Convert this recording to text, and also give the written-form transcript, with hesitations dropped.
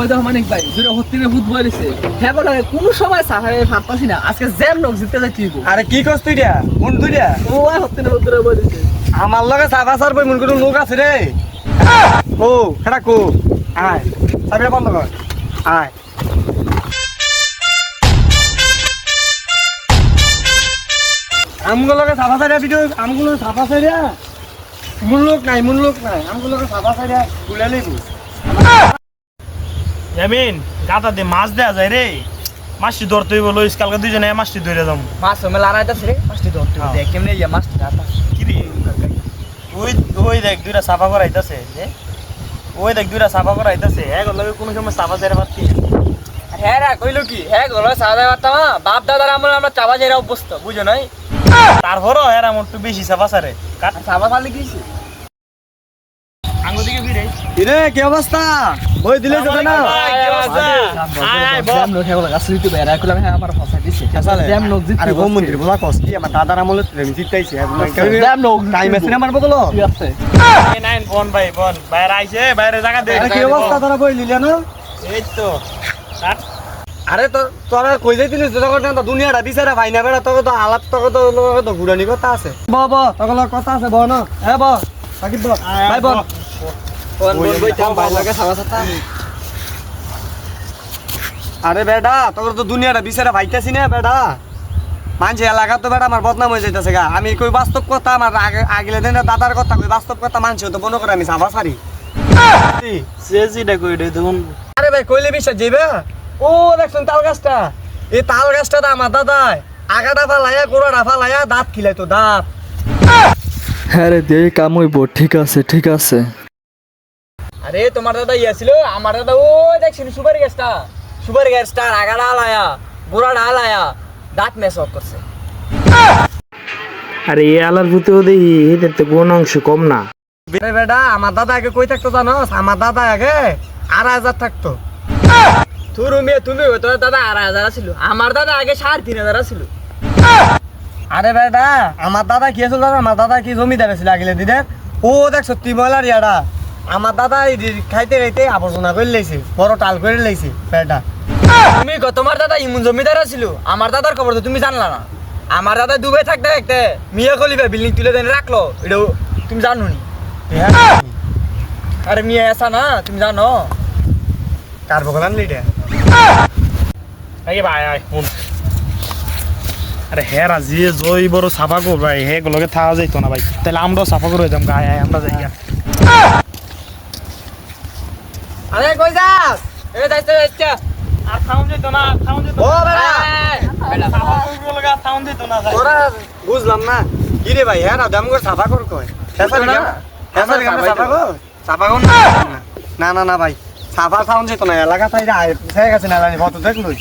ওই দেখো মানিক ভাই দুটো হত্তিনে ভূত বলেছে হ্যাঁ বলে কোনো সময় সাহারে ভাবতাছি না আজকে জ্যাম লোক জিততে যাচ্ছি আরে কি করছ তুই রে মন তুই রে ও হত্তিনে ভূত ধরে বলেছে আমার লগে চাবা সার বই মন কোনো লোক আছে রে ও এটা কো আয় চাবিটা বন্ধ কর আয় আমগুলোকে চাবা সারিয়া ভিডিও আমগুলো চাবা সারিয়া মূল লোক নাই আমগুলোকে চাবা সারিয়া তুলে লইব জামিন গাতা দিয়ে মাছ দেয়া যায় রে মাছটি ধরতে হইব লইস কালকে দুইজনে মাছটি ধরে যাম মাছ সময় লড়াইতাছে রে মাছটি ধরতে দেখ কেমনে ইয়া মাছটি রাতা কি রে ওই ওই দেখ দুইটা সাফা করাইতাছে ওই দেখ দুইটা সাফা করাইতাছে এক লগে কোনো সময় সাফা যাইতে পারতি হ্যাঁ রা কইলো কি হ্যাঁ গলো সাদা বার্তা বাপ দাদার আমল আমরা চাবা যাইরা অভ্যস্ত বুঝো নাই তারপরও এর আমার একটু বেশি সাফা সারে কাট চাবা পারলে কি আঙ্গু দিকে ফিরে কিরে কি অবস্থা বই দিলে তো না জ্যাম লোক হেগো গাছ দিতে বেরা কইলাম হ্যাঁ আমার ফসা দিছে জ্যাম লোক জিততে আরে গোম মন্দির বলা কষ্ট আমার দাদার আমলে আমি জিতাইছি জ্যাম লোক টাইম আছে না আমার বদলো কি আছে এই নাইন বন ভাই বন বাইরে আইছে বাইরে জায়গা দে আরে কি অবস্থা তোরা বই লিলে না এই তো কাট আরে তো তোরা কই যাইতিলিস যখন না দুনিয়াটা বিচারা ভাই না বেড়া তোকে তো আলাপ তোকে তো ঘুরানি কথা আছে ব তোকে কথা আছে ব না হ্যাঁ ব সাকিব ব ভাই ব ভাই লাগে সাবা সাতা আরে বেটা তোর তো দুনিয়াটা বিচারা ভাইতাছি না বেটা মানছে এলাকা তো বেটা আমার বদনাম হয়ে যাইতেছে গা আমি কই বাস্তব কথা আমার আগলে দিন দাদার কথা কই বাস্তব কথা মানছে তো মনে করে আমি সাবা সারি সেজিটা কই রে দেখুন আরে ভাই কইলে বিশ্বাস যাইবে ও দেখছেন তাল গাছটা এই তাল গাছটা তো আমার দাদাই আগাটা ফালাইয়া গোড়াটা ফালাইয়া দাঁত খিলাই তো দাঁত হ্যাঁ রে দে কাম হইব ঠিক আছে আরে তোমার দাদা ইয়া ছিল আমার দাদা ওই দেখছিস সুপারি গাছটা আগাটা আলায়া গোড়াটা আলায়া দাঁত মেসক করছে আরে এই আলার ভূতেও দেখি এদের তো কোন অংশ কম না আরে বেটা আমার দাদা আগে কই থাকতো জানোস আমার দাদা আগে 2,500 থাকতো তুমি তোর দাদা 2,500 ছিল আমার দাদা আগে 3,500 ছিল আরে বেটা আমার দাদা কি আছিল জানো আমার দাদা কি জমিদার ছিল আগলে দিদে ও দেখছ তুই বলার ইয়াডা আমার দাদা খাইতে খাইতে আবর্জনা করে লাইছে বড় টাল করে লাইছে বেটা তুমি তোমার দাদা ইমন জমিদার ছিল আমার দাদার খবর তো তুমি জানলা না আমার দাদা দুবাই থাকতে থাকতে মিয়া খলিফা বিল্ডিং তুলে দেন রাখলো এটা তুমি জানো নি আরে মিয়া এসা না তুমি জানো কার বগলান লিডে আগে ভাই আয় শুন আরে হ্যাঁ রাজি জয় বড় সাফা কর ভাই হে গুলোকে থাকা যাইতো না ভাই তাহলে আমরাও সাফা করে যাম গায়ে আয় আমরা যাই আরে কই যাস এই যাইতে আর সাউন্ড যেত না ও বেটা বেটা সাফা করবো লাগা সাউন্ড যেত না ওরা বুঝলাম না কি রে ভাই হ্যাঁ দাম করে সাফা কর কয় সাফা কর না না না ভাই সাফা সাউন্ড যেত না এলাকা তাই হয়ে গেছে না জানি কত দেখ লই